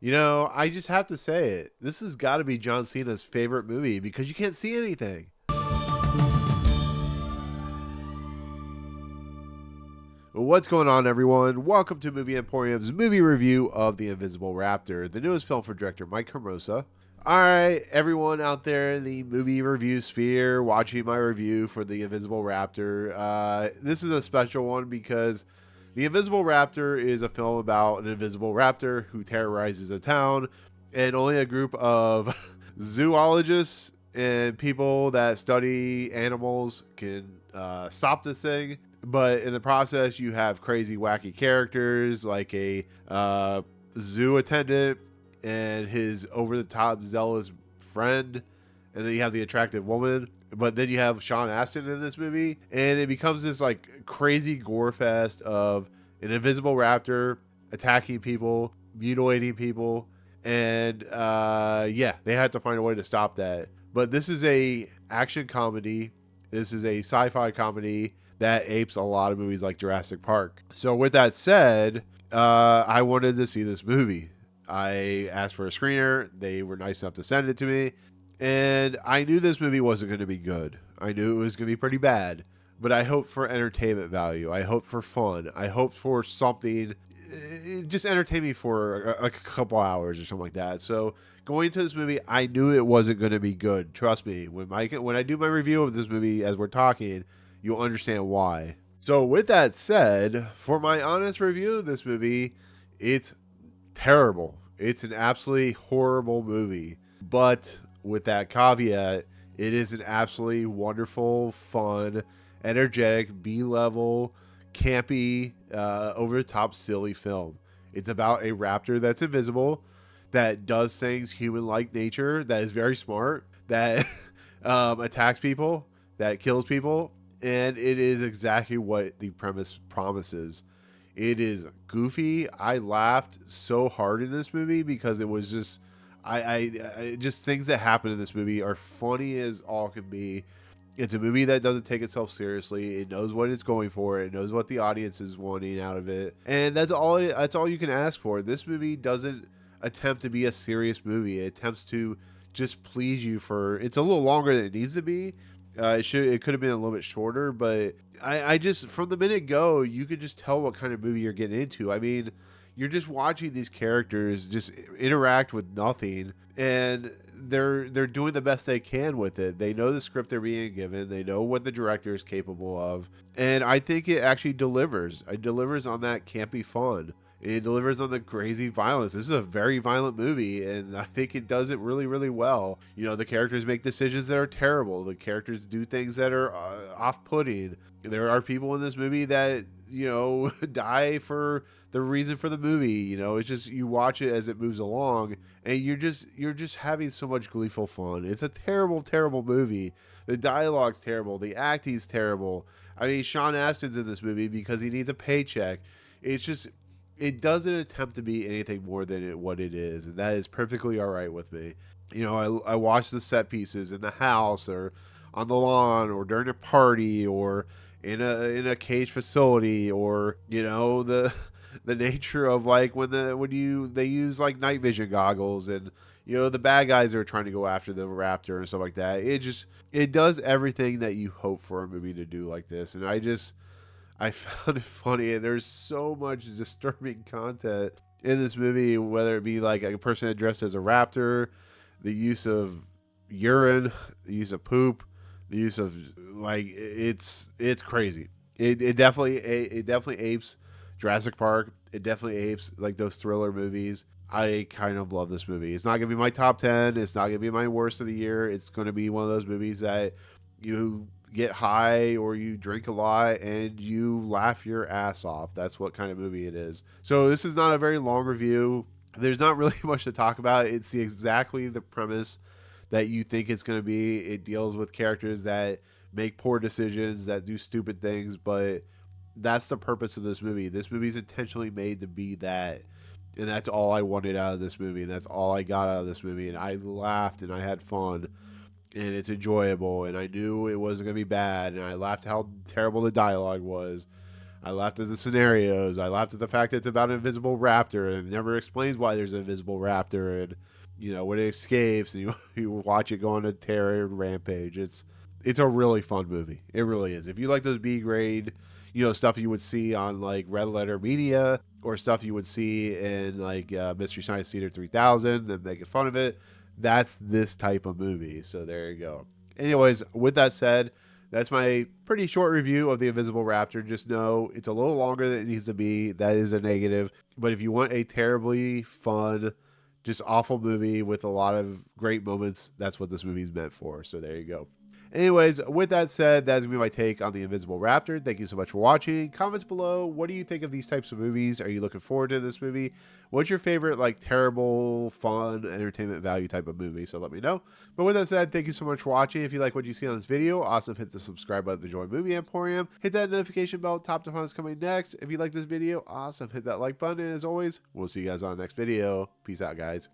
I just have to say it. This has got to be John Cena's favorite movie because you can't see anything. What's going on, everyone? Welcome to Movie Emporium's movie review of The Invisible Raptor, the newest film for director Mike Hermosa. All right, everyone out there in the movie review sphere watching my review for The Invisible Raptor. This is a special one because The Invisible Raptor is a film about an invisible raptor who terrorizes a town, and only a group of zoologists and people that study animals can stop this thing. But in the process, you have crazy, wacky characters like a zoo attendant and his over-the-top zealous friend, and then you have the attractive woman. But then you have Sean Astin in this movie, and it becomes this like crazy gore fest of an invisible raptor attacking people, mutilating people, and they have to find a way to stop that. But this is a action comedy. This is a sci-fi comedy that apes a lot of movies like Jurassic Park. So with that said, I wanted to see this movie. I asked for a screener. They were nice enough to send it to me. And I knew this movie wasn't going to be good. I knew it was going to be pretty bad. But I hoped for entertainment value. I hoped for fun. I hoped for something, just entertain me for a couple hours or something like that. So going into this movie, I knew it wasn't going to be good. Trust me. When I do my review of this movie as we're talking, you'll understand why. So with that said, for my honest review of this movie, it's terrible. It's an absolutely horrible movie. But with that caveat, it is an absolutely wonderful, fun, energetic, B-level, campy, over-the-top, silly film. It's about a raptor that's invisible, that does things human-like nature, that is very smart, that attacks people, that kills people, and it is exactly what the premise promises. It is goofy. I laughed so hard in this movie because it was just, I just things that happen in this movie are funny as all can be. It's a movie that doesn't take itself seriously. It knows what it's going for. It knows what the audience is wanting out of it, and that's all. That's all you can ask for. This movie doesn't attempt to be a serious movie. It attempts to just please you for. It's a little longer than it needs to be. It could have been a little bit shorter, but I just from the minute go, you could just tell what kind of movie you're getting into. I mean, you're just watching these characters just interact with nothing, and they're doing the best they can with it. They know the script they're being given. They know what the director is capable of, and I think it actually delivers. It delivers on that campy fun. It delivers on the crazy violence. This is a very violent movie, and I think it does it really, really well. The characters make decisions that are terrible. The characters do things that are off-putting. There are people in this movie that, die for the reason for the movie. It's just you watch it as it moves along, and you're just having so much gleeful fun. It's a terrible, terrible movie. The dialogue's terrible. The acting's terrible. I mean, Sean Astin's in this movie because he needs a paycheck. It's just... It doesn't attempt to be anything more than what it is, and that is perfectly all right with me. I watch the set pieces in the house or on the lawn or during a party or in a cage facility, or the nature of like when they use like night vision goggles, and the bad guys are trying to go after the raptor and stuff like that. It does everything that you hope for a movie to do like this, and I found it funny, and there's so much disturbing content in this movie, whether it be like a person dressed as a raptor, the use of urine, the use of poop, the use of like it's crazy. It definitely apes Jurassic Park. It definitely apes like those thriller movies. I kind of love this movie. It's not gonna be my top 10. It's not gonna be my worst of the year. It's gonna be one of those movies that you get high or you drink a lot and you laugh your ass off. That's what kind of movie it is. So this is not a very long review. There's not really much to talk about. It's exactly the premise that you think it's going to be. It deals with characters that make poor decisions, that do stupid things, but that's the purpose of this movie. This movie's intentionally made to be that. And that's all I wanted out of this movie. And that's all I got out of this movie. And I laughed and I had fun. And it's enjoyable, and I knew it wasn't going to be bad, and I laughed how terrible the dialogue was. I laughed at the scenarios. I laughed at the fact that it's about an invisible raptor and it never explains why there's an invisible raptor. And, when it escapes and you watch it go on a terror rampage, it's a really fun movie. It really is. If you like those B grade, stuff you would see on like Red Letter Media or stuff you would see in like Mystery Science Theater 3000 and making fun of it, that's this type of movie. So there you go. Anyways, with that said, that's my pretty short review of The Invisible Raptor. Just know it's a little longer than it needs to be. That is a negative. But if you want a terribly fun, just awful movie with a lot of great moments, that's what this movie's meant for. So there you go. Anyways, with that said, that's going to be my take on The Invisible Raptor. Thank you so much for watching. Comments below, what do you think of these types of movies? Are you looking forward to this movie? What's your favorite, like, terrible, fun, entertainment value type of movie? So let me know. But with that said, thank you so much for watching. If you like what you see on this video, awesome, hit the subscribe button to join Movie Emporium. Hit that notification bell, top to find what's coming next. If you like this video, awesome, hit that like button. And as always, we'll see you guys on the next video. Peace out, guys.